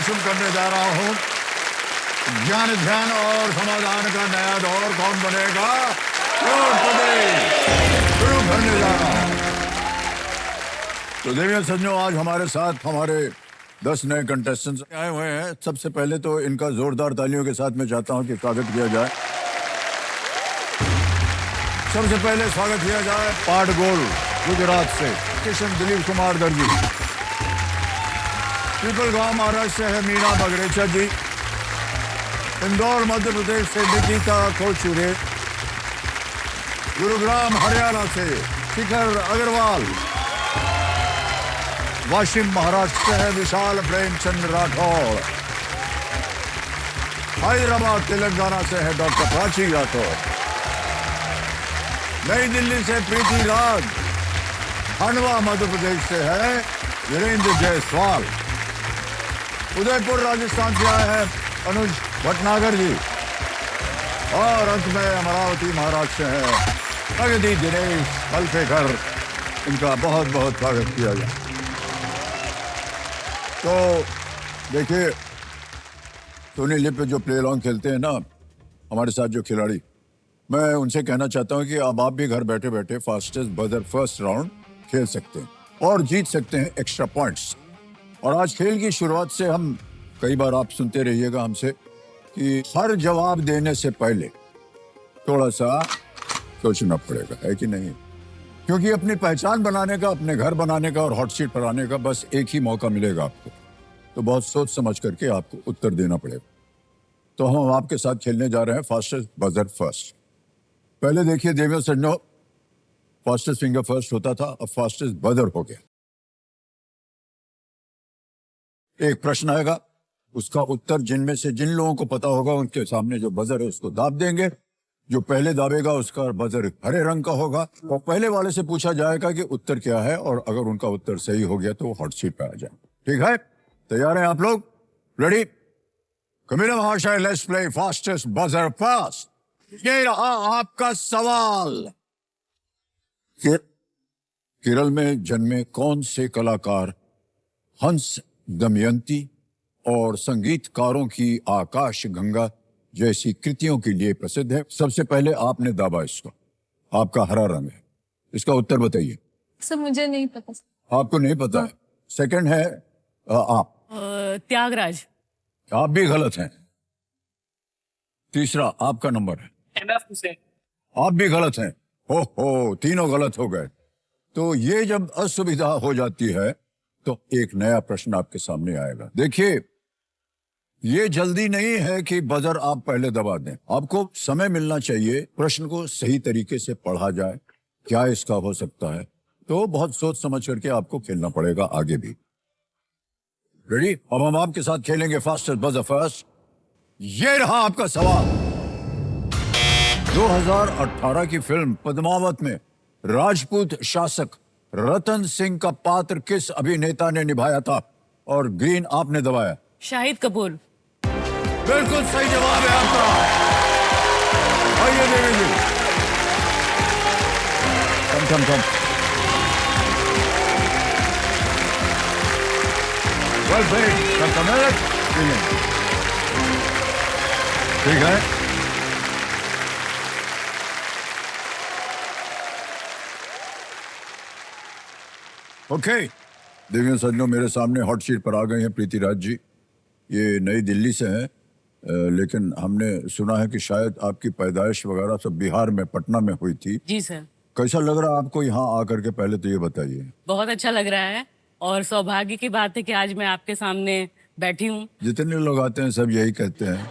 शुरू करने जा रहा हूँ। ज्ञान ध्यान और समाधान का नया दौर कौन बनेगा? शुरू करने जा रहा हूँ। तो देवियों सज्जनों, आज हमारे साथ हमारे 10 नए कंटेस्टेंट्स आए हुए हैं। सबसे पहले तो इनका जोरदार तालियों के साथ मैं चाहता हूं कि स्वागत किया जाए। सबसे पहले स्वागत किया जाए पाटगोल गुजरात से किशन दिलीप कुमार दर्जी। पिपलगांव महाराष्ट्र से है मीना बगरेचा जी। इंदौर मध्य प्रदेश से निकिता कोचुरे। गुरुग्राम हरियाणा से शिखर अग्रवाल। वाशिम महाराष्ट्र से है विशाल प्रेमचंद राठौर। हैदराबाद तेलंगाना से है डॉक्टर प्राची राठौर। नई दिल्ली से प्रीति राज। खंडवा मध्य प्रदेश से है वीरेंद्र जायसवाल। उदयपुर राजस्थान से आए हैं अनुज भटनागर जी। और अंत में अमरावती महाराष्ट्र से है प्रगति दिनेश कलफेकर। इनका बहुत बहुत स्वागत किया जाए। तो देखिए, सोनी लिप पे जो प्ले अलॉन्ग खेलते हैं ना हमारे साथ जो खिलाड़ी, मैं उनसे कहना चाहता हूं कि अब आप भी घर बैठे बैठे फास्टेस्ट बजर फर्स्ट राउंड खेल सकते हैं और जीत सकते हैं एक्स्ट्रा पॉइंट्स। और आज खेल की शुरुआत से हम कई बार आप सुनते रहिएगा हमसे कि हर जवाब देने से पहले थोड़ा सा सोचना पड़ेगा, है कि नहीं? क्योंकि अपनी पहचान बनाने का, अपने घर बनाने का और हॉट सीट पर आने का बस एक ही मौका मिलेगा आपको। तो बहुत सोच समझ करके आपको उत्तर देना पड़ेगा। तो हम आपके साथ खेलने जा रहे हैं फास्टेस्ट बजर फर्स्ट। पहले देखिए देवियों सज्जनों, फास्टेस्ट फिंगर फर्स्ट होता था, अब फास्टेस्ट बजर हो गया। एक प्रश्न आएगा, उसका उत्तर जिनमें से जिन लोगों को पता होगा उनके सामने जो बजर है उसको दाब देंगे। जो पहले दाबेगा उसका बजर हरे रंग का होगा और पहले वाले से पूछा जाएगा कि उत्तर क्या है, और अगर उनका उत्तर सही हो गया तो हॉट सीट पे आ जाए। ठीक है, तैयार हैं आप लोग? रेडी? कमिला महाशय, let's play fastest buzzer first. ये रहा आपका सवाल। केरल में जन्मे कौन से कलाकार हंस, दमयंती और संगीतकारों की आकाश गंगा जैसी कृतियों के लिए प्रसिद्ध है? सबसे पहले आपने दाबा इसको, आपका हरा रंग है। इसका उत्तर बताइए। सर मुझे नहीं पता। आपको नहीं पता है? सेकंड है आप त्यागराज। आप भी गलत हैं। तीसरा आपका नंबर है MF हुसैन। आप भी गलत हैं। हो तीनों गलत हो गए। तो ये जब असुविधा हो जाती है तो एक नया प्रश्न आपके सामने आएगा। देखिए, ये जल्दी नहीं है कि बजर आप पहले दबा दें। आपको समय मिलना चाहिए, प्रश्न को सही तरीके से पढ़ा जाए, क्या इसका हो सकता है। तो बहुत सोच समझ करके आपको खेलना पड़ेगा आगे भी। रेडी? अब हम आपके साथ खेलेंगे फास्टेस्ट बजर फर्स्ट। ये रहा आपका सवाल। 2018 की फिल्म पद्मावत में राजपूत शासक रतन सिंह का पात्र किस अभिनेता ने निभाया था? और ग्रीन आपने दबाया। शाहिद कपूर। बिल्कुल सही जवाब है आपका। आइए देवी जी, कम। वेल प्लेड, ठीक है। ओके, देवियों सज्जनों, मेरे सामने हॉट सीट पर आ गए हैं प्रीति राज जी। ये नई दिल्ली से हैं, लेकिन हमने सुना है कि शायद आपकी पैदाइश वगैरह सब बिहार में, पटना में हुई थी। जी सर। कैसा लग रहा है आपको यहाँ आकर के? पहले तो ये बताइए। बहुत अच्छा लग रहा है और सौभाग्य की बात है कि आज मैं आपके सामने बैठी हूँ। जितने लोग आते हैं सब यही कहते हैं।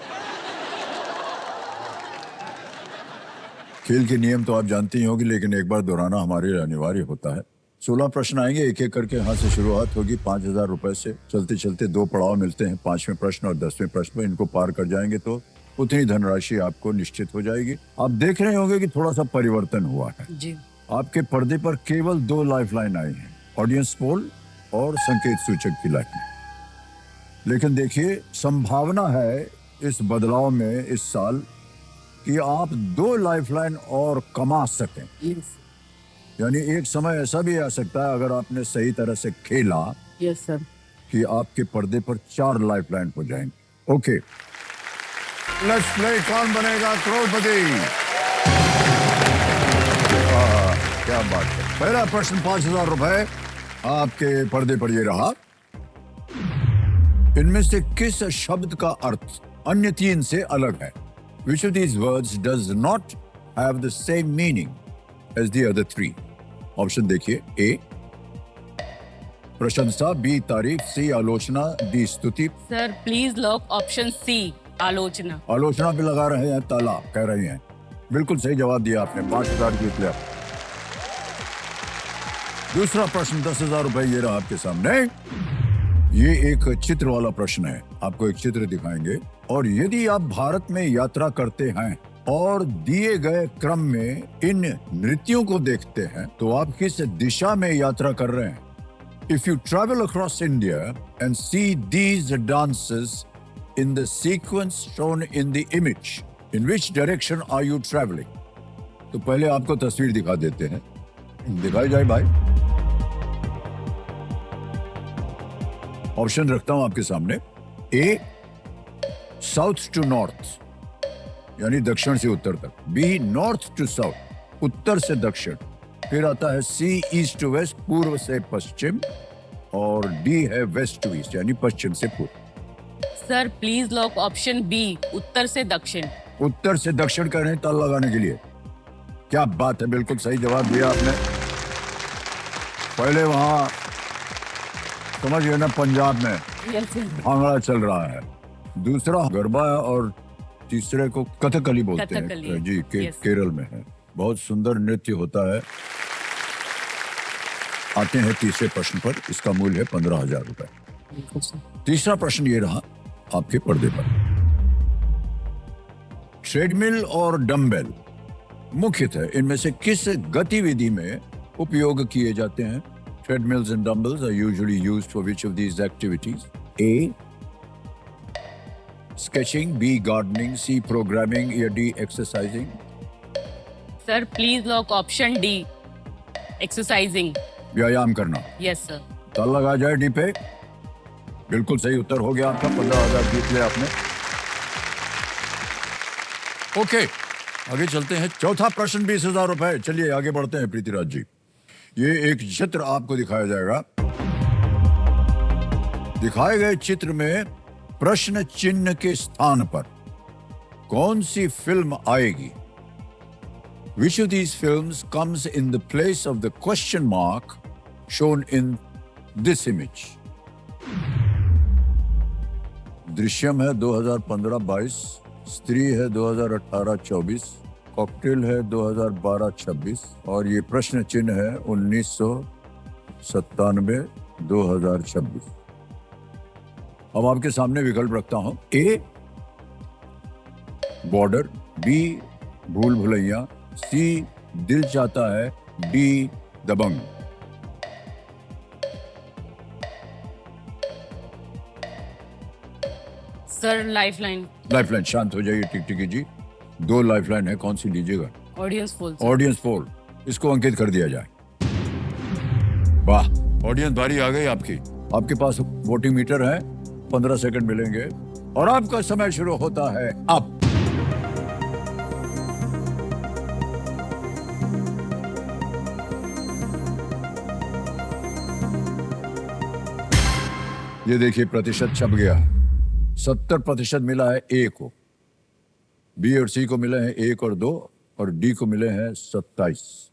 खेल के नियम तो आप जानती ही होगी, लेकिन एक बार दोहराना हमारे लिए अनिवार्य होता है। 16 प्रश्न आएंगे, एक एक करके यहाँ से शुरुआत होगी 5000 रुपए से। चलते चलते 2 पड़ाव मिलते हैं, 5वें प्रश्न और 10वें प्रश्न में। इनको पार कर जाएंगे तो उतनी धनराशि आपको निश्चित हो जाएगी। आप देख रहे होंगे कि थोड़ा सा परिवर्तन हुआ है जी। आपके पर्दे पर केवल 2 लाइफलाइन आई हैं, ऑडियंस पोल और संकेत सूचक की लाइन। लेकिन देखिए, संभावना है इस बदलाव में इस साल कि आप 2 लाइफलाइन और कमा सकें। यानी एक समय ऐसा भी आ सकता है, अगर आपने सही तरह से खेला, यस सर, कि आपके पर्दे पर 4 लाइफलाइन हो जाएंगे। ओके, लेट्स प्ले कौन बनेगा करोड़पति। क्या बात है। पहला प्रश्न 5,000 रुपए आपके पर्दे पर ये रहा। इनमें से किस शब्द का अर्थ अन्य 3 से अलग है? Which of these words does not have the same meaning as the other 3? Option देखिए। ए प्रशंसा, बी तारीफ, सी आलोचना, डी स्तुति। Sir please lock option C, आलोचना। आलोचना पे लगा रहे हैं ताला, कह रही हैं। बिल्कुल सही जवाब दिया आपने, 5,000 जीत लिया। दूसरा प्रश्न 10,000 रुपए ये रहा आपके सामने। ये एक चित्र वाला प्रश्न है। आपको एक चित्र दिखाएंगे और यदि आप भारत में यात्रा करते हैं और दिए गए क्रम में इन नृत्यों को देखते हैं तो आप किस दिशा में यात्रा कर रहे हैं? If you travel across India and see these dances in the sequence shown in the image, in which direction are you traveling? तो पहले आपको तस्वीर दिखा देते हैं। दिखाई जाए भाई। ऑप्शन रखता हूं आपके सामने। ए साउथ टू नॉर्थ, यानी दक्षिण से उत्तर तक। बी नॉर्थ टू साउथ, उत्तर से दक्षिण। फिर आता है सी ईस्ट टू वेस्ट, पूर्व से पश्चिम। और डी है वेस्ट टू ईस्ट, यानी पश्चिम से पूर्व। Sir please lock option B, उत्तर से दक्षिण। उत्तर से दक्षिण कह रहे हैं ताल लगाने के लिए। क्या बात है, बिल्कुल सही जवाब दिया आपने। पहले वहां समझिए ना पंजाब में भांगड़ा चल रहा है, दूसरा गरबा है और तीसरे को कथकली बोलते हैं जी, केरल में है। बहुत सुंदर नृत्य होता है। आते हैं तीसरे प्रश्न पर। इसका मूल्य है 15,000 रुपए। तीसरा प्रश्न ये रहा आपके पर्दे पर। ट्रेडमिल और डंबेल मुख्यतः इनमें से किस गतिविधि में उपयोग किए जाते हैं? Treadmills and dumbbells are usually used for which of these activities? A. Sketching, B. Gardening, C. Programming, या D. Exercising? Sir please lock option D, exercising. व्यायाम करना। Yes sir. ताल लगा जाए डी पे। बिल्कुल सही उत्तर हो गया आपका। 15,000 जीत लिया आपने। ओके, आगे चलते हैं। चौथा प्रश्न 20,000 रुपए। चलिए आगे बढ़ते हैं प्रीतिराज जी। ये एक चित्र आपको दिखाया जाएगा। दिखाए गए चित्र में प्रश्न चिन्ह के स्थान पर कौन सी फिल्म आएगी? Which of these films comes in the place of the question mark shown in this image? Drishyam है 2015-22, स्त्री है 2018-24, कॉकटेल है 2012-26 और ये प्रश्न चिन्ह है 1997-2026। अब आपके सामने विकल्प रखता हूं। ए बॉर्डर, बी भूल भुलैया, सी Dil Chahta Hai, D Dabangg. Sir lifeline. Lifeline. शांत हो जाइए टिकटिकी जी। 2 लाइफलाइन है, कौन सी लीजिएगा? Audience poll. ऑडियंस पोल, इसको अंकित कर दिया जाए। वाह, ऑडियंस बारी आ गई आपकी। आपके पास वोटिंग मीटर है, 15 सेकंड मिलेंगे और आपका समय शुरू होता है अब। ये देखिए प्रतिशत छप गया। 70% मिला है ए को, बी और सी को मिले हैं 1 और 2 और डी को मिले हैं 27।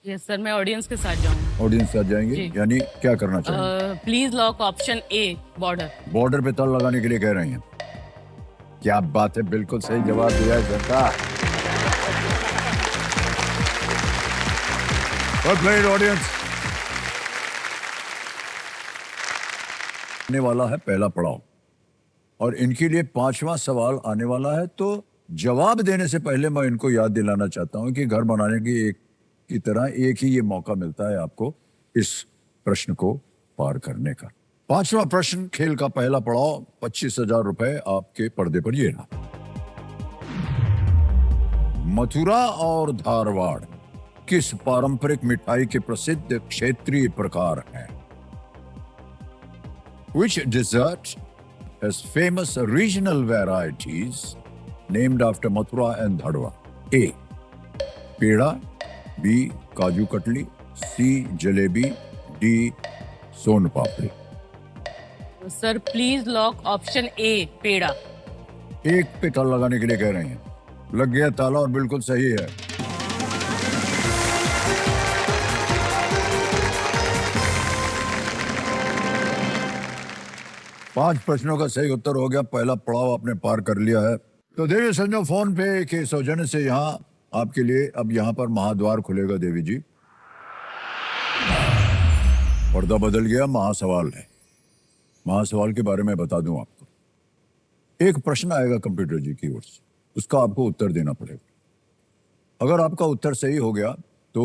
यस सर, मैं ऑडियंस के साथ जाऊंगा। ऑडियंस साथ जाएंगे, यानी क्या करना चाहिए? Please lock option A, border. Border पे ताल लगाने के लिए कह रही हैं। क्या बात है, बिल्कुल सही जवाब दिया है जनता। Well played audience. आने वाला है पहला पड़ाव और इनके लिए 5वां सवाल आने वाला है। तो जवाब देने से पहले मैं इनको याद दिलाना चाहता हूं कि घर बनाने की तरह एक ही ये मौका मिलता है आपको इस प्रश्न को पार करने का। 5वां प्रश्न, खेल का पहला पड़ाव, 25,000 रुपए आपके पर्दे पर ये रहा। मथुरा और धारवाड़ किस पारंपरिक मिठाई के प्रसिद्ध क्षेत्रीय प्रकार हैं? Which dessert has famous regional varieties named after Mathura and Dhadwa? A. Peda, B. Kaju Katli, C. Jalebi, D. Son Papdi. Sir please lock option A peda. एक पे ताला लगाने के लिए कह रहे हैं, लग गया ताला और बिल्कुल सही है। पांच प्रश्नों का सही उत्तर हो गया, पहला पड़ाव आपने पार कर लिया है। तो देवी संजो फोन पे के सौजन्य से यहाँ आपके लिए अब यहाँ पर महाद्वार खुलेगा देवी जी। पर्दा बदल गया, महासवाल है। महासवाल के बारे में बता दूं आपको। एक प्रश्न आएगा कंप्यूटर जी की ओर से, उसका आपको उत्तर देना पड़ेगा। अगर आपका उत्तर सही हो गया तो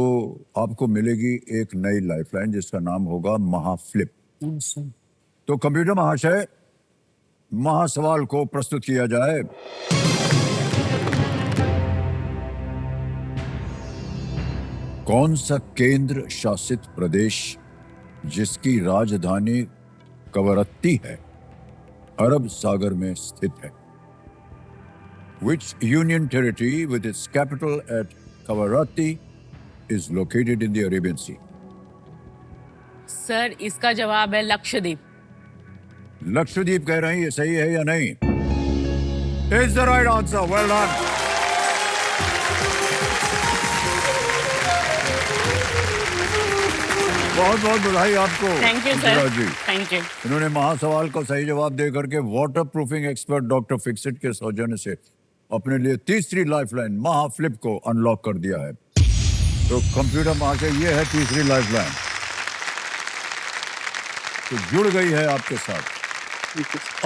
आपको मिलेगी एक नई लाइफलाइन जिसका नाम होगा महाफ्लिप। तो कंप्यूटर महाशय, महासवाल को प्रस्तुत किया जाए। कौन सा केंद्र शासित प्रदेश जिसकी राजधानी कवरत्ती है, अरब सागर में स्थित है? Which union territory with its capital at Kavaratti is located in the Arabian Sea? Sir इसका जवाब है लक्षद्वीप। लक्षद्वीप कह रहे हैं, ये सही है या नहीं? It's the right answer. Well done. बहुत बहुत बधाई आपको। थैंक यू इंदिरा सर, जी। Thank you. इन्होंने महासवाल को सही जवाब दे करके water proofing expert doctor Fixit के सौजन्य से अपने लिए तीसरी लाइफलाइन महाफ्लिप को अनलॉक कर दिया है। तो कंप्यूटर महाशय, ये है तीसरी लाइफलाइन, तो जुड़ गई है आपके साथ।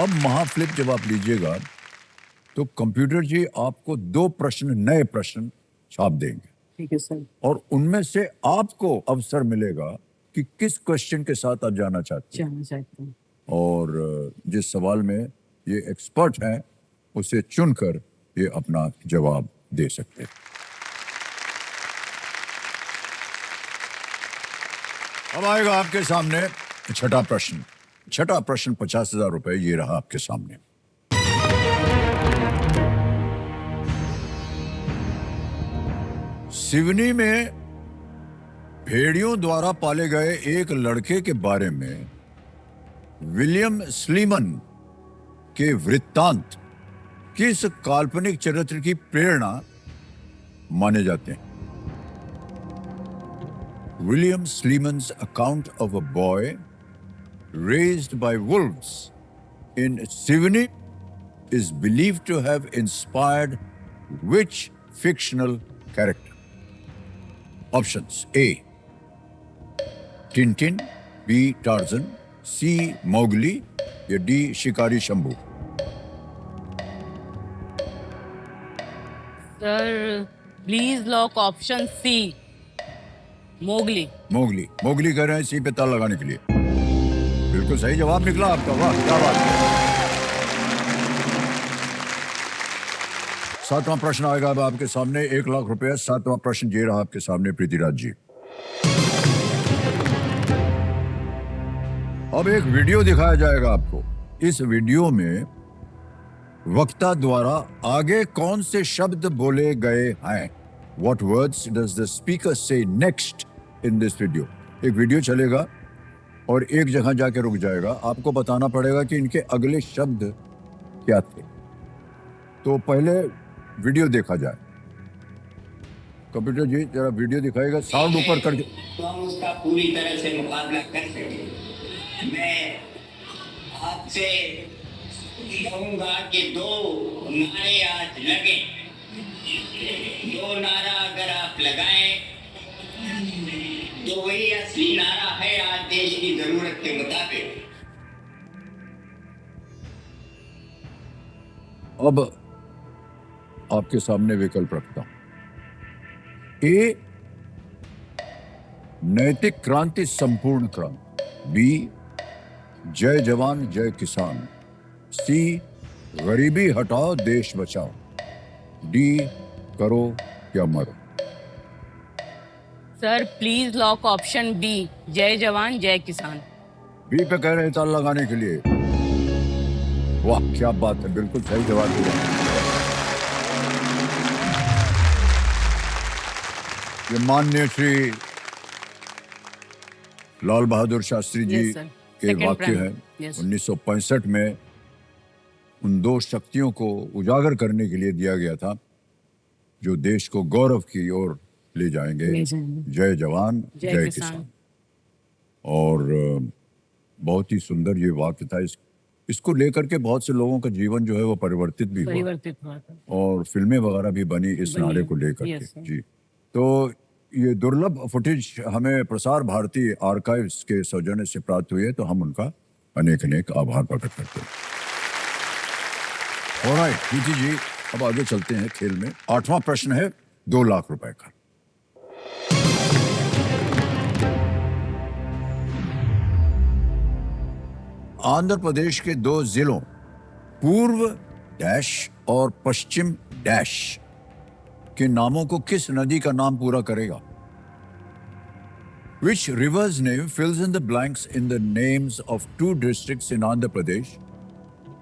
अब महाफ्लिप जब आप लीजिएगा तो कंप्यूटर जी आपको दो प्रश्न, नए प्रश्न छाप देंगे। ठीक है सर। और उनमें से आपको अवसर मिलेगा कि किस क्वेश्चन के साथ आप जाना चाहते हैं। जाना चाहते हैं। और जिस सवाल में ये एक्सपर्ट हैं उसे चुनकर ये अपना जवाब दे सकते हैं। अब आएगा आपके सामने छठा प्रश्न। छठा प्रश्न 50,000 रुपए ये रहा आपके सामने। सिवनी में भेड़ियों द्वारा पाले गए एक लड़के के बारे में विलियम स्लीमन के वृत्तांत किस काल्पनिक चरित्र की प्रेरणा माने जाते हैं? William Sleeman's account of a boy raised by wolves in Sivani is believed to have inspired which fictional character? Options: A. Tintin, B. Tarzan, C. Mowgli, या D. Shikari Shambhu. Sir please lock option C Mowgli. Mowgli. Mowgli कह रहे हैं सी पे ताला लगाने के लिए। बिल्कुल सही जवाब निकला आपका, वाह क्या बात है। सातवां प्रश्न आएगा अब आपके सामने, 1,00,000 रुपया। सातवां प्रश्न ये रहा आपके सामने प्रीतिराज जी। अब एक वीडियो दिखाया जाएगा आपको। इस वीडियो में वक्ता द्वारा आगे कौन से शब्द बोले गए हैं? What words does the speaker say next in this video? एक वीडियो चलेगा और एक जगह जाके रुक जाएगा। आपको बताना पड़ेगा कि इनके अगले शब्द क्या थे। तो पहले वीडियो देखा जाए। कंप्यूटर जी जरा वीडियो दिखाएगा, साउंड ऊपर करके। तो हम उसका पूरी तरह से मुकाबला कर सके। मैं आपसे कहूंगा कि दो नारे आज लगे। दो नारा अगर आप लगाएं तो वही असली नारा है आज देश की जरूरत के मुताबिक। अब आपके सामने विकल्प रखता हूं। ए. नैतिक क्रांति संपूर्ण क्रांति, बी. जय जवान जय किसान, सी. गरीबी हटाओ देश बचाओ, डी. करो या मरो। Sir please lock option B जय जवान जय किसान। बी पे कह रहे हैं ताला लगाने के लिए। वाह क्या बात है, बिल्कुल सही जवाब दिया। ये माननीय श्री लाल बहादुर शास्त्री जी Yes, sir. के Second वाक्य prime. हैं। Yes. 1965 में उन दो शक्तियों को उजागर करने के लिए दिया गया था जो देश को गौरव की ओर ले जाएंगे। ले जाएंगे। जय जवान जय जय किसान। किसान। और बहुत ही सुंदर ये वाक्य था। इसको लेकर के बहुत से लोगों का जीवन जो है वो परिवर्तित भी हुआ परिवर्तित हुआ था। और फिल्में वगैरह भी बनी इस बनी नारे है। को लेकर के। Yes, sir. जी, तो ये दुर्लभ फुटेज हमें प्रसार भारती आर्काइव्स के सौजन्य से प्राप्त हुई है, तो हम उनका अनेक अनेक आभार प्रकट करते हैं। ऑलराइट प्रीति जी, अब आगे चलते हैं खेल में। 8वां प्रश्न है 2 लाख रुपए का। आंध्र प्रदेश के 2 जिलों पूर्व डैश और पश्चिम डैश के नामों को किस नदी का नाम पूरा करेगा? Which river's name fills in the blanks in the names of 2 districts in Andhra Pradesh,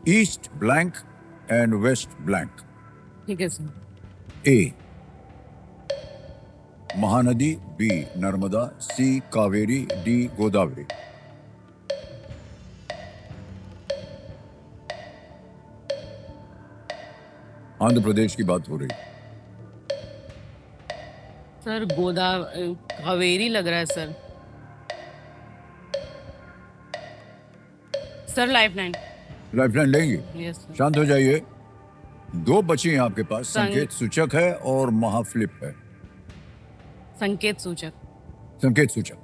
East blank and West blank? ठीक है सर। A. Mahanadi, B. Narmada, C. Kaveri, D. Godavari. Andhra Pradesh की बात हो रही। सर कावेरी लग रहा है सर। Sir lifeline. लाइफलाइन लेंगे? Yes sir. शांत हो जाइए। 2 बची हैं आपके पास, संकेत सूचक है और महाफ्लिप है। संकेत सूचक। संकेत सूचक,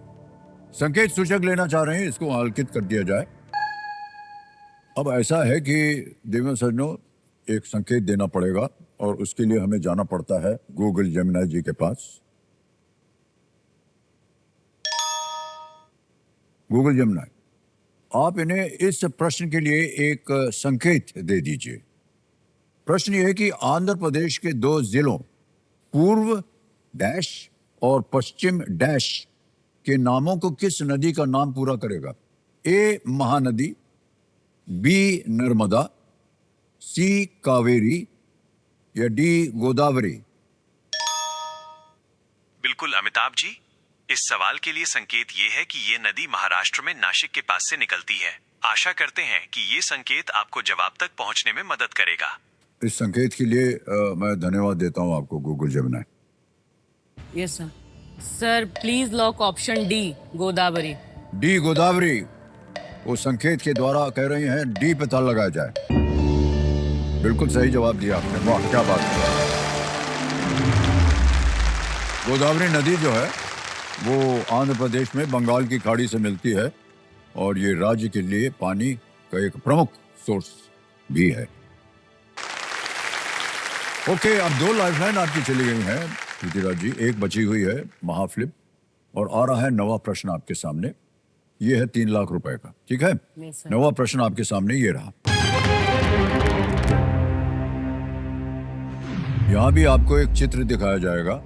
संकेत सूचक लेना चाह रहे हैं, इसको अंकित कर दिया जाए। अब ऐसा है कि देवेंद्र सज्जनों, एक संकेत देना पड़ेगा और उसके लिए हमें जाना पड़ता है गूगल जेमिनी जी के पास। गूगल जेमिनी, आप इन्हें इस प्रश्न के लिए एक संकेत दे दीजिए। प्रश्न यह है कि आंध्र प्रदेश के 2 जिलों पूर्व डैश और पश्चिम डैश के नामों को किस नदी का नाम पूरा करेगा? ए महानदी, बी नर्मदा, सी कावेरी या डी गोदावरी? बिल्कुल अमिताभ जी, इस सवाल के लिए संकेत ये है कि ये नदी महाराष्ट्र में नासिक के पास से निकलती है। आशा करते हैं कि ये संकेत आपको जवाब तक पहुंचने में मदद करेगा। इस संकेत के लिए मैं धन्यवाद देता हूं आपको Google Gemini. Yes sir. Sir please lock option D Godavari. D Godavari, वो संकेत के द्वारा कह रही हैं डी पे ताला लगाया जाए। बिल्कुल सही जवाब दिया आपने, वाह क्या बात है। गोदावरी नदी जो है वो आंध्र प्रदेश में बंगाल की खाड़ी से मिलती है और ये राज्य के लिए पानी का एक प्रमुख सोर्स भी है। ओके, अब 2 लाइफलाइन आपकी चली गई हैं पृथ्वीराज जी, एक बची हुई है महाफ्लिप और आ रहा है 9वां प्रश्न आपके सामने। ये है 3 लाख रुपए का, ठीक है? Yes, sir. 9वां प्रश्न आपके सामने ये रहा। यहां भी आपको एक चित्र दिखाया जाएगा।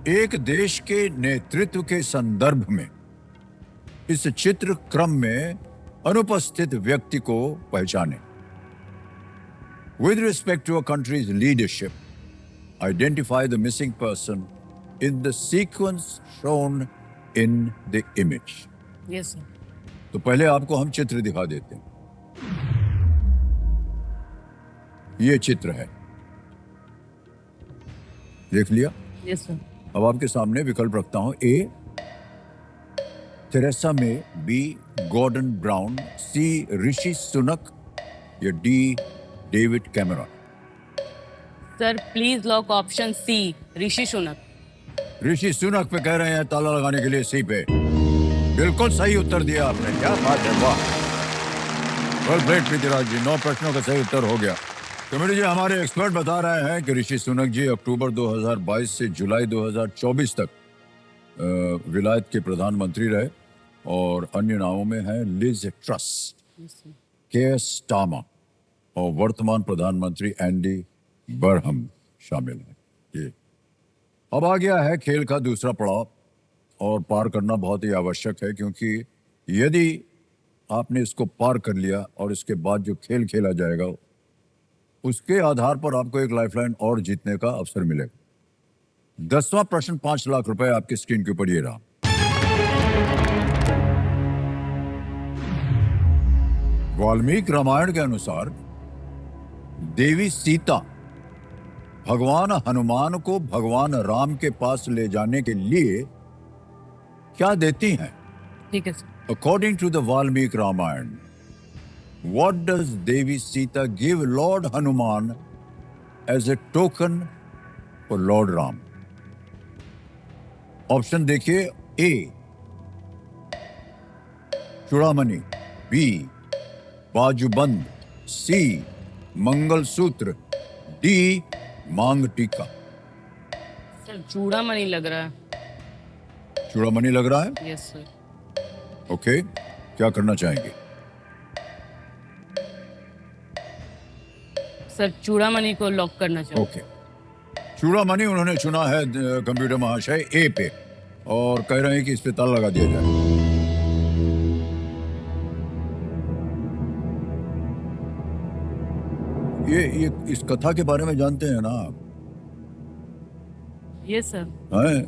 एक देश के नेतृत्व के संदर्भ में इस चित्र क्रम में अनुपस्थित व्यक्ति को पहचाने। With respect to a country's leadership, identify the missing person in the sequence shown in the image. Yes sir. तो पहले आपको हम चित्र दिखा देते हैं। ये चित्र है, देख लिया? Yes sir. अब आपके सामने विकल्प रखता हूं। A Theresa May, B Gordon Brown, C Rishi Sunak या D David Cameron? Sir please lock option C Rishi Sunak. Rishi Sunak पे कह रहे हैं ताला लगाने के लिए सी पे। बिल्कुल सही उत्तर दिया आपने, क्या बात है, वाह। वेल प्लेड पृथ्वीराज जी, 9 प्रश्नों का सही उत्तर हो गया। कमेटी जी, हमारे एक्सपर्ट बता रहे हैं कि ऋषि सुनक जी अक्टूबर 2022 से जुलाई 2024 तक विलायत के प्रधानमंत्री रहे और अन्य नामों में हैं लिज ट्रस, के स्टामा और वर्तमान प्रधानमंत्री एंडी बरहम शामिल हैं। ये अब आ गया है खेल का दूसरा पड़ाव और पार करना बहुत ही आवश्यक है क्योंकि यदि आपने इसको पार कर लिया और इसके बाद जो खेल खेला जाएगा उसके आधार पर आपको एक लाइफलाइन और जीतने का अवसर मिलेगा। 10वां प्रश्न 5 लाख रुपए आपकी स्क्रीन के ऊपर ये रहा। वाल्मीकि रामायण के अनुसार देवी सीता भगवान हनुमान को भगवान राम के पास ले जाने के लिए क्या देती हैं? ठीक है sir. According to the Valmiki Ramayana, what does Devi Sita give Lord Hanuman as a token for Lord Ram? Option देखिए। ए चूड़ामणि, बी बाजूबंद, सी मंगलसूत्र, डी मांग टीका। सर चूड़ामणि लग रहा है। चूड़ामणि लग रहा है? Yes sir. ओके, क्या करना चाहेंगे? सर चूड़ामणि को लॉक करना चाहिए। ओके, चूड़ामणि उन्होंने चुना है कंप्यूटर महाशय ए पे, और कह रहे हैं कि इस पे ताला लगा दिया जाए। ये इस कथा के बारे में जानते हैं ना आप? Yes sir. हैं?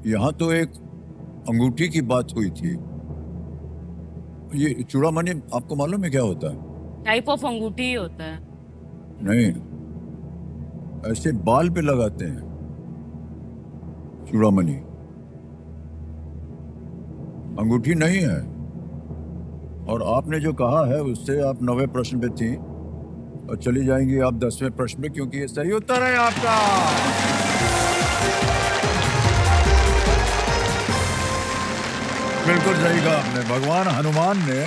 यहां तो एक अंगूठी की बात हुई थी। ये चूड़ामणि आपको मालूम है क्या होता है? टाइप ऑफ अंगूठी ही होता है। नहीं, ऐसे बाल पे लगाते हैं चूड़ामणि, अंगूठी नहीं है। और आपने जो कहा है उससे आप 9वें प्रश्न पे थी और चली जाएंगी आप 10वें प्रश्न पे, क्योंकि ये सही उत्तर है आपका। बिल्कुल सही कहा आपने। भगवान हनुमान ने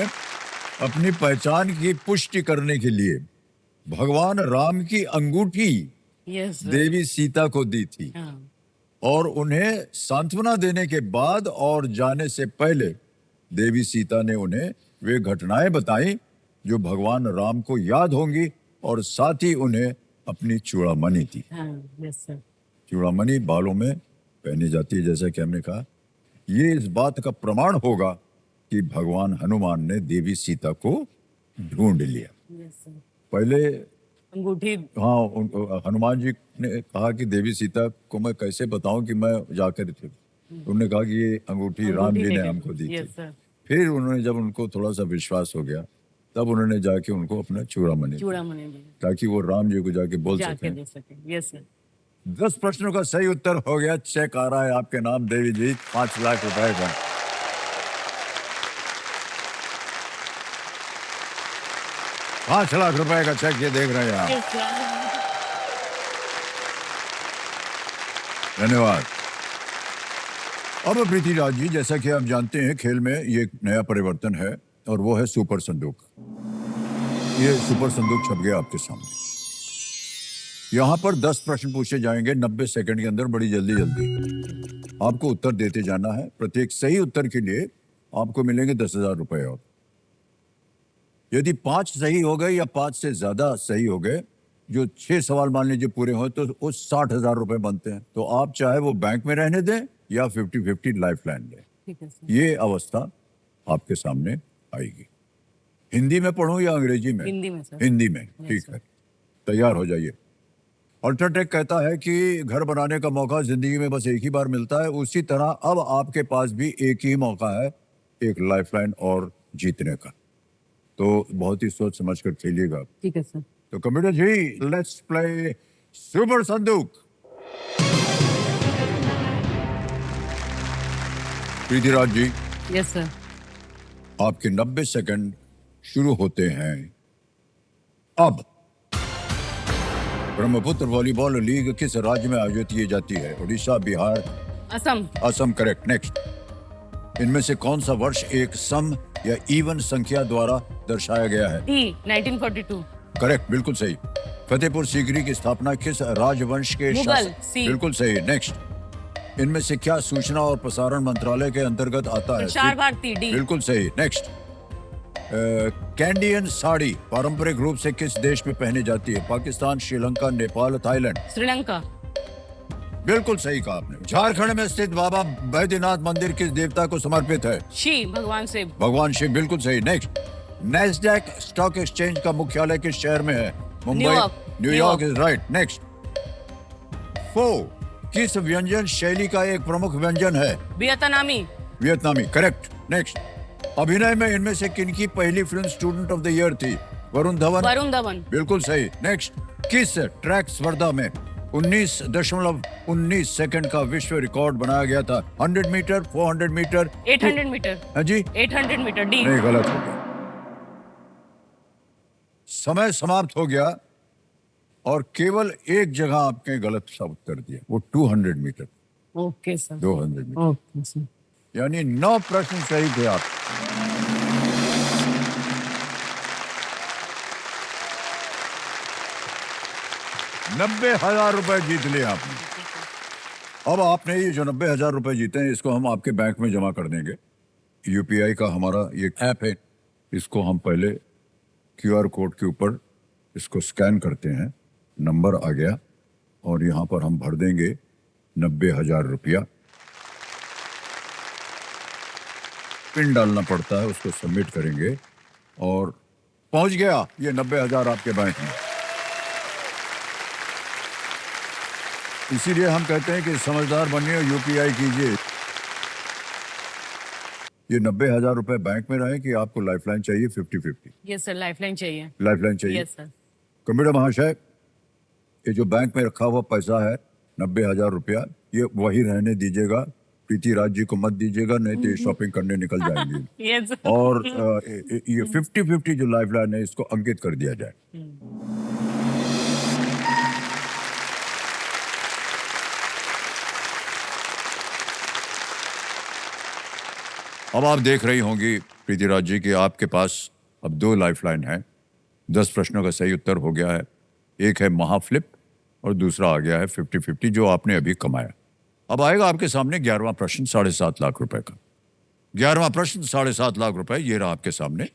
अपनी पहचान की पुष्टि करने के लिए भगवान राम की अंगूठी यस सर। देवी सीता को दी थी, हाँ। और उन्हें सांत्वना देने के बाद और जाने से पहले देवी सीता ने उन्हें वे घटनाएं बताई जो भगवान राम को याद होंगी, और साथ ही उन्हें अपनी चूड़ामणि दी। हाँ, यस सर। चूड़ामणि बालों में पहनी जाती है, जैसा कि हमने कहा। ये इस बात का प्रमाण होगा कि भगवान हनुमान ने देवी सीता को ढूंढ लिया। Yes sir. पहले अंगूठी। हाँ, हनुमान जी ने कहा कि देवी सीता को मैं कैसे बताऊं कि मैं जाकर थे। उन्होंने कहा कि ये अंगूठी राम जी ने हमको दी थी। Yes sir. फिर उन्होंने, जब उनको थोड़ा सा विश्वास हो गया, तब उन्होंने जाके उनको अपना चूड़ामणि दिया, चूड़ामणि दी। ताकि वो राम जी को जाके बोल जाके सकें। दे सके। Yes sir. 10 प्रश्नों का सही उत्तर हो गया। चेक आ रहा है आपके नाम देवी जी, 5 लाख रुपए का। $5 लाख का चेक ये देख रहे हैं आप। Yes sir. धन्यवाद। अब पृथ्वीराज जी, जैसा कि आप जानते हैं, खेल में ये एक नया परिवर्तन है, और वो है सुपर संदूक। ये सुपर संदूक छप गया आपके सामने। यहाँ पर 10 प्रश्न पूछे जाएंगे 90 सेकंड के अंदर, बड़ी जल्दी जल्दी आपको उत्तर देते जाना है। प्रत्येक सही उत्तर के लिए आपको मिलेंगे 10,000 रुपए। और यदि 5 सही हो गए या 5 से ज्यादा सही हो गए, जो 6 सवाल मान लीजिए पूरे हो, तो उस 60,000 रुपए बनते हैं। तो आप चाहे वो बैंक में रहने दें या 50-50 लाइफलाइन लें। ठीक है सर। ये अवस्था आपके सामने आएगी। हिंदी में पढ़ूं या अंग्रेजी में? हिंदी में सर। हिंदी में, ठीक है। तैयार हो जाइए। अल्ट्राटेक कहता है कि घर बनाने का मौका जिंदगी में बस एक ही बार मिलता है। उसी तरह अब आपके पास भी एक ही मौका है, एक लाइफलाइन और जीतने का। तो बहुत ही सोच समझ कर खेलिएगा। ठीक है सर। तो computer ji, let's play super संदूक। Prithviraj ji, yes sir. आपके 90 सेकंड शुरू होते हैं अब। ब्रह्मपुत्र वॉलीबॉल लीग किस राज्य में आयोजित की जाती है? उड़ीसा, बिहार, असम। असम। करेक्ट। नेक्स्ट। इनमें से कौन सा वर्ष एक सम या इवन संख्या द्वारा दर्शाया गया है? डी 1942। करेक्ट, बिल्कुल सही। फतेहपुर सीकरी की स्थापना किस राजवंश के मुगल। सी। बिल्कुल सही। नेक्स्ट। इनमें से क्या सूचना और प्रसारण मंत्रालय के अंतर्गत आता है? प्रसार भारती। डी। बिल्कुल सही। नेक्स्ट। कैंडियन साड़ी पारंपरिक रूप से किस देश में पहनी जाती है? पाकिस्तान, श्रीलंका, नेपाल, थाईलैंड। श्रीलंका। बिल्कुल सही कहा आपने। झारखंड में स्थित बाबा बैद्यनाथ मंदिर किस देवता को समर्पित है? शिव, भगवान शिव। भगवान शिव, बिल्कुल सही। नेक्स्ट, नैस्डैक स्टॉक एक्सचेंज का मुख्यालय किस शहर में है? Mumbai. New York. New York is right. Next, फो किस व्यंजन शैली का एक प्रमुख व्यंजन है? वियतनामी। वियतनामी, करेक्ट। नेक्स्ट, अभिनय में इनमें से किनकी पहली film student of the year थी? वरुण धवन। वरुण धवन। बिल्कुल सही। नेक्स्ट, किस ट्रैक स्पर्धा में 19.19 सेकंड का विश्व रिकॉर्ड बनाया गया था? 100 मीटर, 400 मीटर, 800 मीटर। हाँ जी, 800 मीटर, डी। नहीं, गलत हो गया। समय समाप्त हो गया और केवल एक जगह आपने गलत सा उत्तर दिया, वो 200 metre. Okay sir. 200 metre, okay sir. यानी 9 प्रश्न सही थे आप। ₹90,000 जीत लिए आपने। अब आपने ये जो ₹90,000 जीते हैं, इसको हम आपके बैंक में जमा कर देंगे। यूपीआई का हमारा ये ऐप है, इसको हम पहले क्यूआर कोड के ऊपर इसको स्कैन करते हैं, नंबर आ गया और यहाँ पर हम भर देंगे ₹90,000। पिन डालना पड़ता है, उसको सबमिट करेंगे और पहुंच गया ये 90,000 आपके बैंक में। इसीलिए हम कहते हैं कि समझदार बनिए और यूपीआई कीजिए। ये ₹90,000 बैंक में रहे कि आपको लाइफलाइन चाहिए 50-50? यस सर, लाइफलाइन चाहिए। लाइफलाइन चाहिए। Yes sir. कंप्यूटर महाशय, ये जो बैंक में रखा हुआ पैसा है ₹90,000, ये वही रहने दीजिएगा। प्रीति राज जी को मत दीजिएगा, नहीं तो ये शॉपिंग करने निकल जाएंगे। Yes sir. और ये 50-50 जो लाइफलाइन है, इसको अंकित कर दिया जाए। अब आप देख रही होंगी प्रीति राज जी कि आपके पास अब 2 लाइफलाइन हैं। 10 प्रश्नों का सही उत्तर हो गया है। एक है महाफ्लिप और दूसरा आ गया है 50-50, जो आपने अभी कमाया। अब आएगा आपके सामने 11वां प्रश्न, 7.5 लाख रुपए का। 11वां प्रश्न, 7.5 लाख रुपए, ये रहा आपके सामने।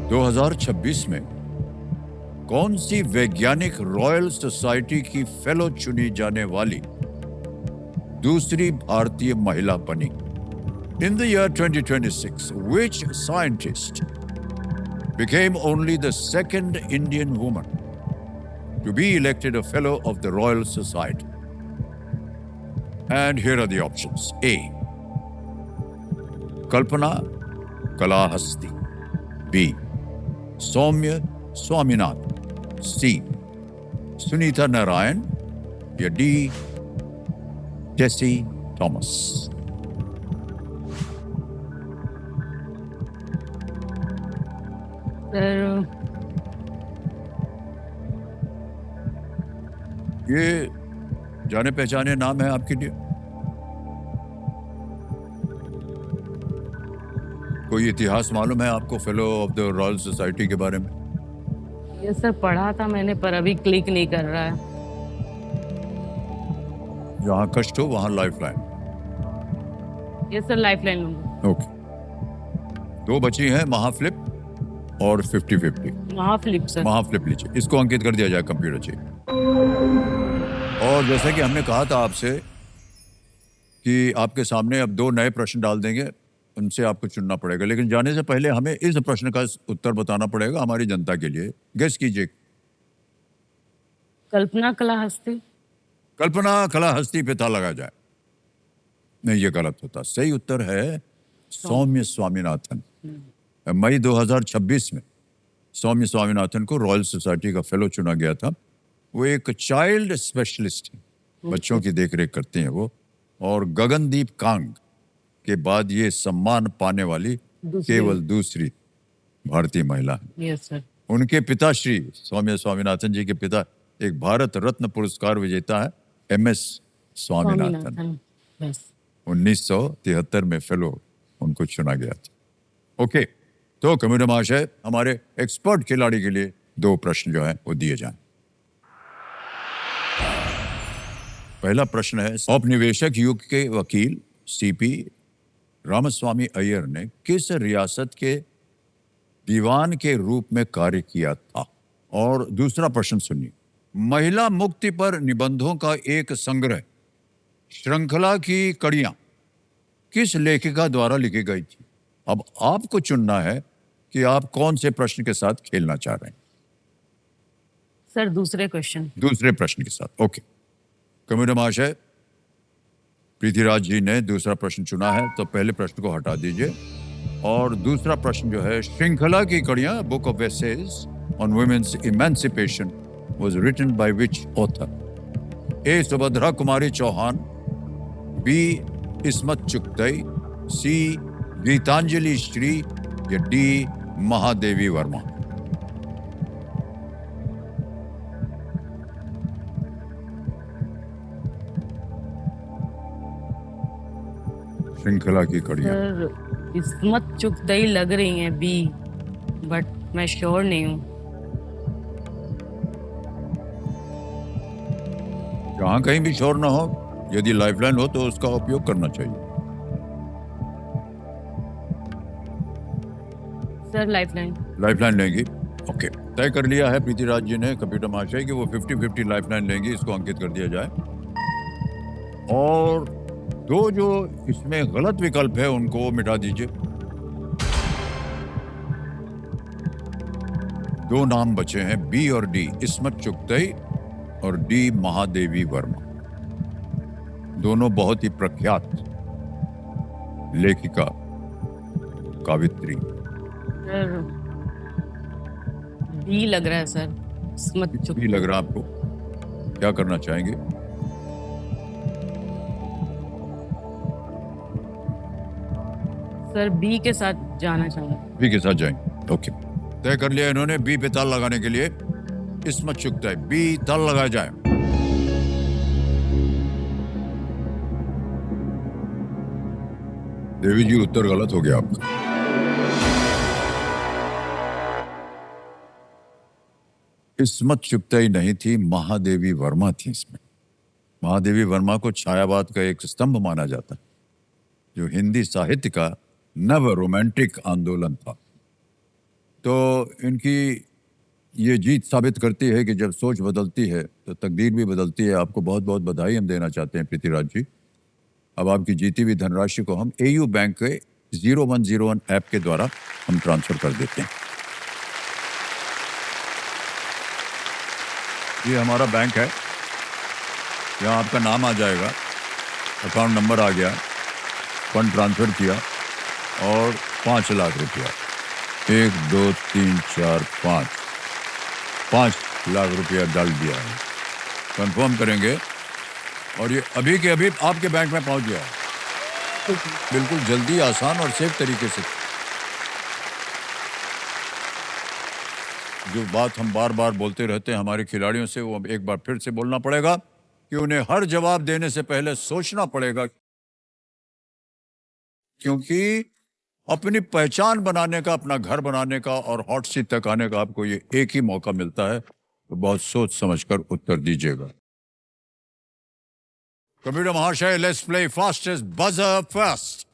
(2026) में कौन सी वैज्ञानिक रॉयल सोसाइटी की फेलो चुनी जाने वाली दूसरी भारतीय महिला बनी? In the year 2026, which scientist became only the second Indian woman to be elected a fellow of the Royal Society? And here are the options. A. Kalpana Kalahasti. B. Soumya Swaminathan. C. Sunita Narayan. या D. Tessie Thomas. Sir, ये जाने पहचाने नाम है आपके लिए? कोई इतिहास मालूम है आपको fellow of the royal society के बारे में? ये सर पढ़ा था मैंने, पर अभी क्लिक नहीं कर रहा है। जहां कष्ट हो वहां लाइफलाइन। ये सर लाइफलाइन लूंगा। ओके, 2 बची हैं, महाफ्लिप और 50-50। महाफ्लिप सर। महाफ्लिप लीजिए, इसको अंकित कर दिया जाए कंप्यूटर से। और जैसे कि हमने कहा था आपसे कि आपके सामने अब 2 नए प्रश्न डाल देंगे, उनसे आपको चुनना पड़ेगा। लेकिन जाने से पहले हमें इस प्रश्न का उत्तर बताना पड़ेगा हमारी जनता के लिए। गेस कीजिए। कल्पना कलाहस्ती। कल्पना कलाहस्ती पे ताला लगा जाए। नहीं, ये गलत होता। सही उत्तर है सौम्य स्वामीनाथन। मई 2026 में सौम्य स्वामीनाथन को रॉयल सोसाइटी का फेलो चुना गया था। वो एक चाइल्ड स्पेशलिस्ट हैं, बच्चों की देखरेख करते हैं वो। और गगनदीप कांग के बाद ये सम्मान पाने वाली केवल दूसरी भारतीय महिला है। Yes sir. उनके पिताश्री सौम्य स्वामीनाथन जी के पिता एक भारत रत्न पुरस्कार विजेता है, MS स्वामीनाथन। यस। 1973 में फेलो उनको चुना गया था। ओके, तो कम्यूटर महाशय, हमारे एक्सपर्ट खिलाड़ी के लिए 2 प्रश्न जो है वो दिए जाएं। पहला प्रश्न है, औपनिवेशक युग के वकील CP रामास्वामी अय्यर ने किस रियासत के दीवान के रूप में कार्य किया था? और दूसरा प्रश्न सुनिए। महिला मुक्ति पर निबंधों का एक संग्रह, श्रृंखला की कड़ियां, किस लेखिका द्वारा लिखी गई थी? अब आपको चुनना है कि आप कौन से प्रश्न के साथ खेलना चाह रहे हैं। सर दूसरे क्वेश्चन। दूसरे प्रश्न के साथ, ओके। कम्युनिस्ट महाशय, पृथ्वीराज जी ने दूसरा प्रश्न चुना है, तो पहले प्रश्न को हटा दीजिए। और दूसरा प्रश्न जो है, श्रृंखला की कड़ियां, book of essays on women's emancipation was written by which author? A Subhadra Kumari Chauhan, B Ismat Chughtai, C Geetanjali Shree, या डी महादेवी वर्मा? श्रृंखला की कड़ियां। सर इस्मत चुगताई लग रही है बी, बट मैं श्योर नहीं हूँ। जहां कहीं भी शोर ना हो, यदि लाइफलाइन हो तो उसका उपयोग करना चाहिए। Sir lifeline. लाइफलाइन लेंगी, ओके। तय कर लिया है पृथ्वीराज जी ने, कंप्यूटर महाशय, कि वो 50-50 लाइफलाइन लेंगी। इसको अंकित कर दिया जाए। और दो जो इसमें गलत विकल्प है उनको मिटा दीजिए। दो नाम बचे हैं, बी और डी, इस्मत चुगताई और डी महादेवी वर्मा। दोनों बहुत ही प्रख्यात लेखिका, कवित्री। सर बी लग रहा है सर, इस्मत भी चुगताई। लग रहा है आपको? क्या करना चाहेंगे? सर बी के साथ जाना चाहूंगा। बी के साथ जाएंगे, ओके। तय कर लिया इन्होंने, बी पे ताल लगाने के लिए इस्मत चुगताई, बी ताल लगाया जाए। देवी जी, उत्तर गलत हो गया आपका। इस्मत चुगताई नहीं थी, महादेवी वर्मा थी इसमें। महादेवी वर्मा को छायावाद का एक स्तंभ माना जाता है, जो हिंदी साहित्य का नव रोमांटिक आंदोलन था। तो इनकी ये जीत साबित करती है कि जब सोच बदलती है तो तकदीर भी बदलती है। आपको बहुत बहुत बधाई हम देना चाहते हैं पृथ्वीराज जी। अब आपकी जीती हुई धनराशि को हम AU बैंक के 0101 ऐप के द्वारा हम ट्रांसफर कर देते हैं। ये हमारा बैंक है, यहाँ आपका नाम आ जाएगा, अकाउंट नंबर आ गया, फंड ट्रांसफर किया और 5 लाख रुपया, 1 2 3 4 5 लाख रुपया डाल दिया है। कंफर्म करेंगे और ये अभी के अभी आपके बैंक में पहुंच गया है। बिल्कुल जल्दी, आसान और सेफ तरीके से। जो बात हम बार बार बोलते रहते हैं हमारे खिलाड़ियों से, वो एक बार फिर से बोलना पड़ेगा कि उन्हें हर जवाब देने से पहले सोचना पड़ेगा, क्योंकि अपनी पहचान बनाने का, अपना घर बनाने का और हॉट सीट तक आने का आपको ये एक ही मौका मिलता है। तो बहुत सोच समझकर उत्तर दीजिएगा। कंप्यूटर महाशय, let's play fastest buzzer first.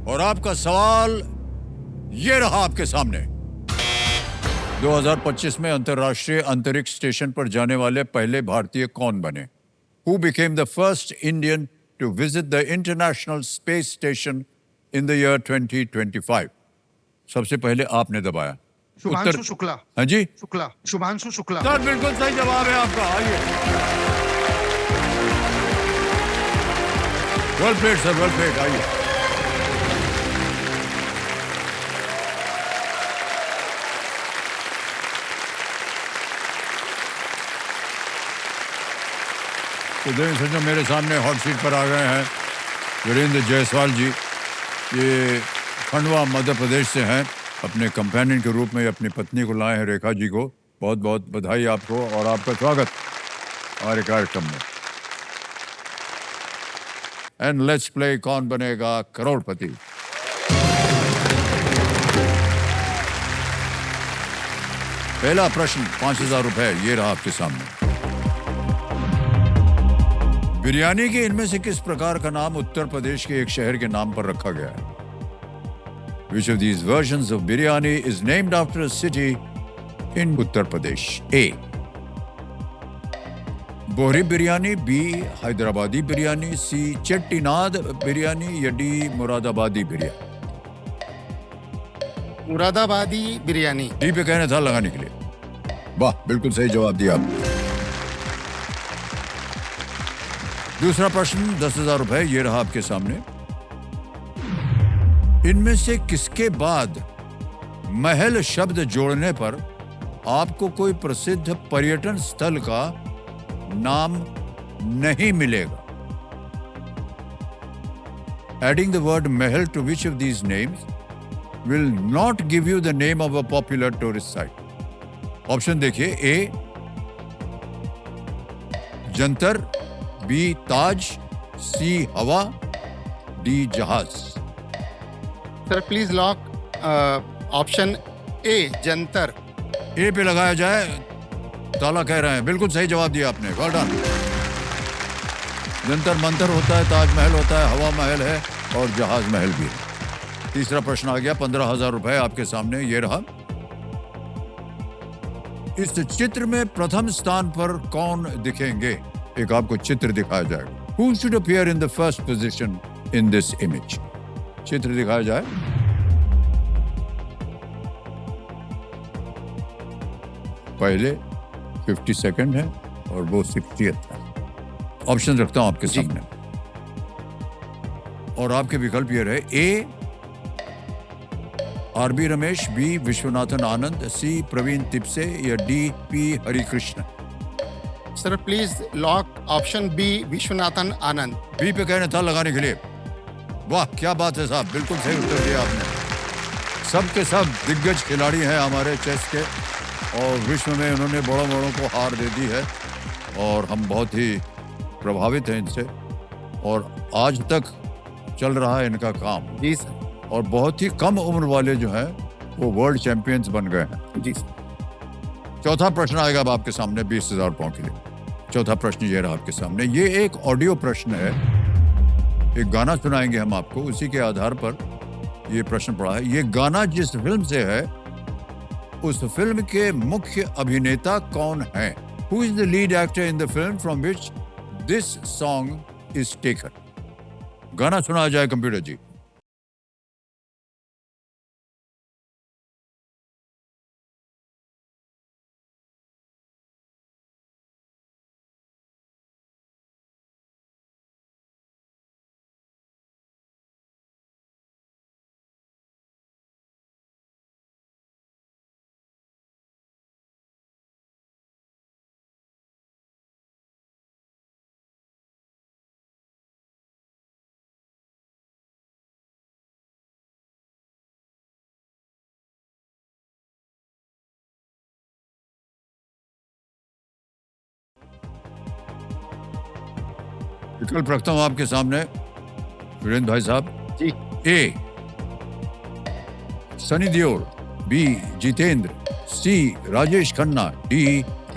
और आपका सवाल ये रहा आपके सामने। 2025 में अंतर्राष्ट्रीय अंतरिक्ष स्टेशन पर जाने वाले पहले भारतीय कौन बने? Who became the first Indian to visit the International Space Station in the year 2025? सबसे पहले आपने दबाया। शुभांशु शुक्ला। हाँ जी, शुक्ला, शुभांशु शुक्ला। सर बिल्कुल सही जवाब है आपका। आइए, well played sir, well played. आइए, तो देवी सज्जन, मेरे सामने हॉट सीट पर आ गए हैं वीरेंद्र जायसवाल जी। ये खंडवा मध्य प्रदेश से हैं। अपने कंपेनियन के रूप में अपनी पत्नी को लाए हैं, रेखा जी को। बहुत बहुत बधाई आपको और आपका स्वागत हमारे कार्यक्रम में। एंड लेट्स प्ले कौन बनेगा करोड़पति। पहला प्रश्न 5,000 रुपए, ये रहा आपके सामने। बिरयानी के इनमें से किस प्रकार का नाम उत्तर प्रदेश के एक शहर के नाम पर रखा गया है? Which of these versions of biryani is named after a city in Uttar Pradesh? A. Bohri biryani, B. Hyderabadi biryani, C. चेट्टीनाद biryani या D. मुरादाबादी बिरयानी? मुरादाबादी बिरयानी। डी पे कहना था लगाने के लिए। वाह, बिल्कुल सही जवाब दिया आपने। दूसरा प्रश्न 10,000 रुपए ये रहा आपके सामने। इनमें से किसके बाद महल शब्द जोड़ने पर आपको कोई प्रसिद्ध पर्यटन स्थल का नाम नहीं मिलेगा? Adding the word Mahal to which of these names will not give you the name of a popular tourist site? Option देखिए। A Jantar, B Taj, C Hawa, D Jahaz? Sir please lock option A Jantar. A पे लगाया जाए, ताला कह रहे हैं। बिल्कुल सही जवाब दिया आपने, वेल डन। जंतर मंतर होता है, ताजमहल होता है, हवा महल है और जहाज महल भी है। तीसरा प्रश्न आ गया, 15,000 रुपए आपके सामने ये रहा। इस चित्र में प्रथम स्थान पर कौन दिखेंगे? एक आपको चित्र दिखाया जाएगा। Who should appear in the first position in this image? चित्र दिखाया जाए। पहले 52nd है और वो 60th है। ऑप्शन रखता हूं आपके सामने और आपके विकल्प ये रहे। A R B. Ramesh, B Viswanathan Anand, C Praveen Thipsay या D P Harikrishna? Sir please lock option B Viswanathan Anand. B पे कहने था लगाने के लिए। वाह क्या बात है साहब, बिल्कुल सही उत्तर दिया आपने। सब के सब दिग्गज खिलाड़ी हैं हमारे चेस के और विश्व में उन्होंने बड़ों बड़ों को हार दे दी है और हम बहुत ही प्रभावित हैं इनसे और आज तक चल रहा है इनका काम। जी सर। और बहुत ही कम उम्र वाले जो हैं वो वर्ल्ड चैंपियंस बन गए हैं। जी सर। चौथा प्रश्न आएगा अब आपके सामने 20,000 रुपयों के लिए। चौथा प्रश्न ये रहा आपके सामने। ये एक ऑडियो प्रश्न है, एक गाना सुनाएंगे हम आपको, उसी के आधार पर ये प्रश्न पड़ा है। ये गाना जिस फिल्म से है उस फिल्म के मुख्य अभिनेता कौन है? Who is the lead actor in the film from which this song is taken? गाना सुनाया जाए कंप्यूटर जी। विकल्प रखता हूं आपके सामने वीरेंद्र भाई साहब ji. A Sunny Deol, B Jitendra, C Rajesh Khanna, D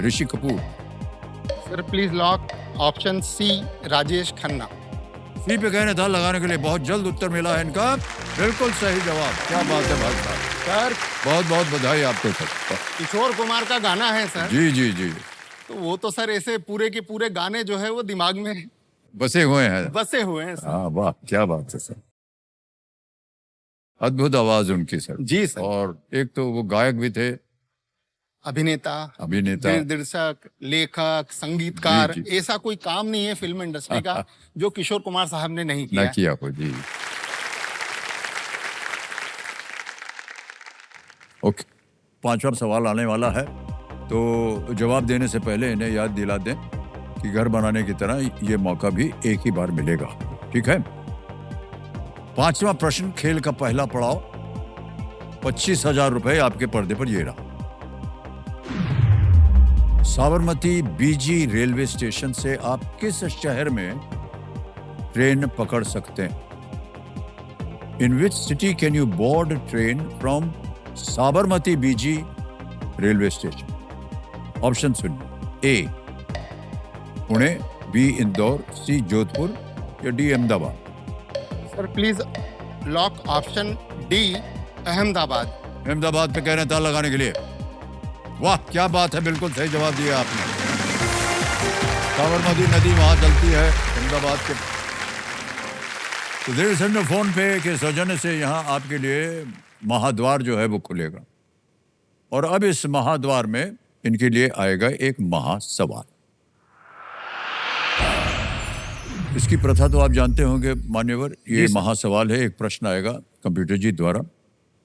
Rishi Kapoor? Sir please lock option C Rajesh Khanna. C पे कहने था लगाने के लिए। बहुत जल्द उत्तर मिला है इनका, बिल्कुल सही जवाब। क्या बात है भाई साहब, सर बहुत बहुत बधाई आपको सर। किशोर कुमार का गाना है सर। जी जी जी, तो वो तो सर ऐसे पूरे के पूरे गाने जो है वो दिमाग में बसे हुए हैं। बसे हुए हैं सर। हाँ वाह क्या बात है सर, अद्भुत आवाज उनकी सर। जी सर। और एक तो वो गायक भी थे, अभिनेता, दिग्दर्शक, लेखक, संगीतकार। जी, जी। ऐसा कोई काम नहीं है फिल्म इंडस्ट्री का जो किशोर कुमार साहब ने नहीं ना किया। किया हो जी। ओके, पांचवा सवाल आने वाला है, तो जवाब देने से पहले इन्हें याद दिला दें कि घर बनाने की तरह ये मौका भी एक ही बार मिलेगा। ठीक है। पांचवा प्रश्न, खेल का पहला पड़ाव, 25,000 रुपए आपके पर्दे पर ये रहा। साबरमती बीजी रेलवे स्टेशन से आप किस शहर में ट्रेन पकड़ सकते हैं? In which city can you board train from Sabarmati BG railway station? Option सुनिए। A Pune, B Indore, C Jodhpur या D Ahmedabad? Sir please lock option D Ahmedabad. Ahmedabad पे कह रहे हैं ताला लगाने के लिए। वाह क्या बात है, बिल्कुल सही जवाब दिया आपने। साबरमती नदी वहां चलती है अहमदाबाद के। तो देर समझो फोन पे के सौजन्य से यहाँ आपके लिए महाद्वार जो है वो खुलेगा, और अब इस महाद्वार में इनके लिए आएगा एक महासवाल। इसकी प्रथा तो आप जानते होंगे मान्यवर, ये महासवाल है, एक प्रश्न आएगा कंप्यूटर जी द्वारा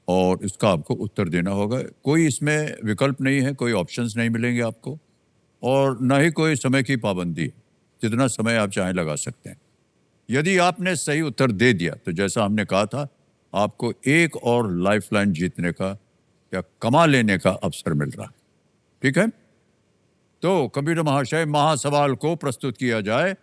और इसका आपको उत्तर देना होगा। कोई इसमें विकल्प नहीं है, कोई ऑप्शंस नहीं मिलेंगे आपको, और ना ही कोई समय की पाबंदी है, जितना समय आप चाहें लगा सकते हैं। यदि आपने सही उत्तर दे दिया तो जैसा हमने कहा था, आपको एक और लाइफलाइन जीतने का या कमा लेने का अवसर मिल रहा है। ठीक है, तो कंप्यूटर महाशय महासवाल को प्रस्तुत किया जाए।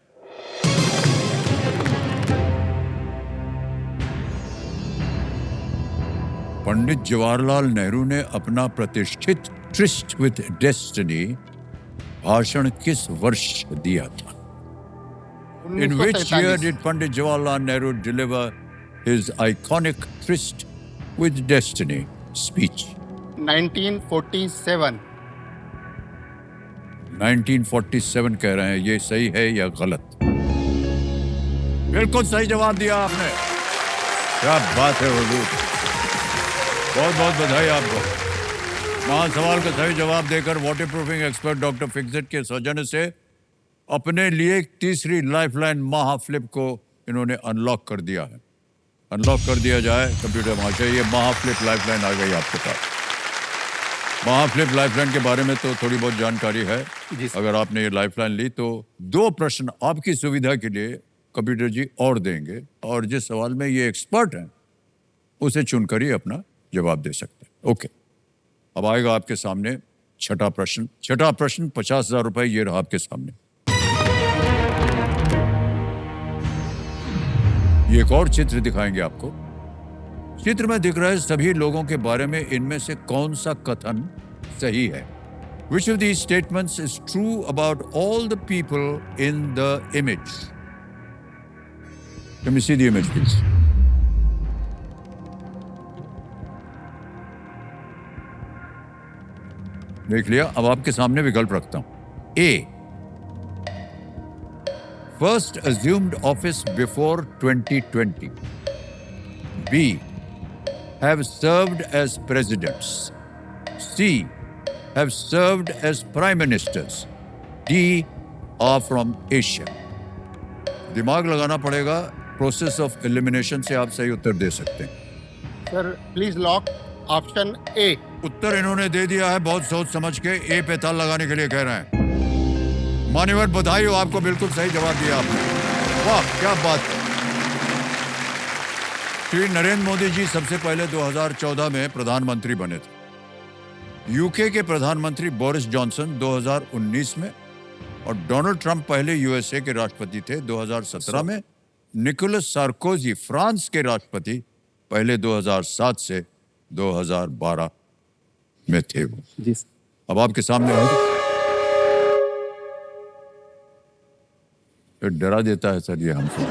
पंडित जवाहरलाल नेहरू ने अपना प्रतिष्ठित ट्रिस्ट विद डेस्टिनी भाषण किस वर्ष दिया था? In which year did Pandit Jawaharlal Nehru deliver his iconic tryst with destiny speech? 1947। 1947 कह रहे हैं, ये सही है या गलत? बिल्कुल सही जवाब दिया आपने। क्या बात है हुजूर, बहुत बहुत बधाई आपको। महासवाल का सही जवाब देकर water proofing expert doctor Fixit के सौजन्य से अपने लिए तीसरी लाइफलाइन महाफ्लिप को इन्होंने अनलॉक कर दिया है। अनलॉक कर दिया जाए कंप्यूटर महाशय, ये महाफ्लिप लाइफलाइन आ गई आपके पास। महाफ्लिप लाइफलाइन के बारे में तो थोड़ी बहुत जानकारी है। अगर आपने ये लाइफलाइन ली तो 2 प्रश्न आपकी सुविधा के लिए कंप्यूटर जी और देंगे, और जिस सवाल में ये एक्सपर्ट हैं उसे चुनकर ही अपना जवाब दे सकते हैं। ओके, अब आएगा आपके सामने छठा प्रश्न। छठा प्रश्न 50,000 रुपए ये रहा आपके सामने। ये एक और चित्र दिखाएंगे आपको। चित्र में दिख रहे सभी लोगों के बारे में इनमें से कौन सा कथन सही है? Which of these statements is true about all the people in the image? Let me see the image, please. देख लिया, अब आपके सामने विकल्प रखता हूं। A, first assumed office before 2020. B, have served as presidents. C, have served as prime ministers. D, are from Asia. दिमाग लगाना पड़ेगा, प्रोसेस ऑफ एलिमिनेशन से आप सही उत्तर दे सकते हैं। Sir please lock option A. उत्तर इन्होंने दे दिया है बहुत सोच समझ के, ए पे ताला लगाने के लिए कह रहे हैं। मान्यवर बधाई हो आपको, बिल्कुल सही जवाब दिया आपने। वाह क्या बात है। श्री नरेंद्र मोदी जी सबसे पहले 2014 में प्रधानमंत्री बने थे। यूके के प्रधानमंत्री बोरिस जॉनसन 2019 में, और डोनाल्ड ट्रंप पहले यूएसए के राष्ट्रपति थे 2017 में। निकोलस सार्कोजी फ्रांस के राष्ट्रपति पहले 2007 से 2012 में थे वो। जी अब आपके सामने डरा देता है सर ये हमसे।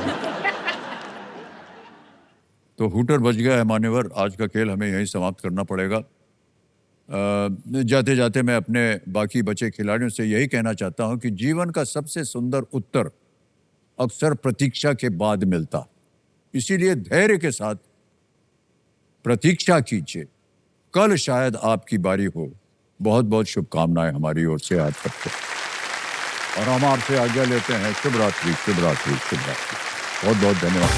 तो हूटर बज गया है मान्यवर, आज का खेल हमें यहीं समाप्त करना पड़ेगा। जाते जाते मैं अपने बाकी बचे खिलाड़ियों से यही कहना चाहता हूं कि जीवन का सबसे सुंदर उत्तर अक्सर प्रतीक्षा के बाद मिलता, इसीलिए धैर्य के साथ प्रतीक्षा कीजिए, कल शायद आपकी बारी हो। बहुत बहुत शुभकामनाएं हमारी ओर से आज सबको, और हम आपसे आज्ञा लेते हैं। शुभ रात्रि, शुभ रात्रि, शुभ रात्रि। बहुत बहुत धन्यवाद।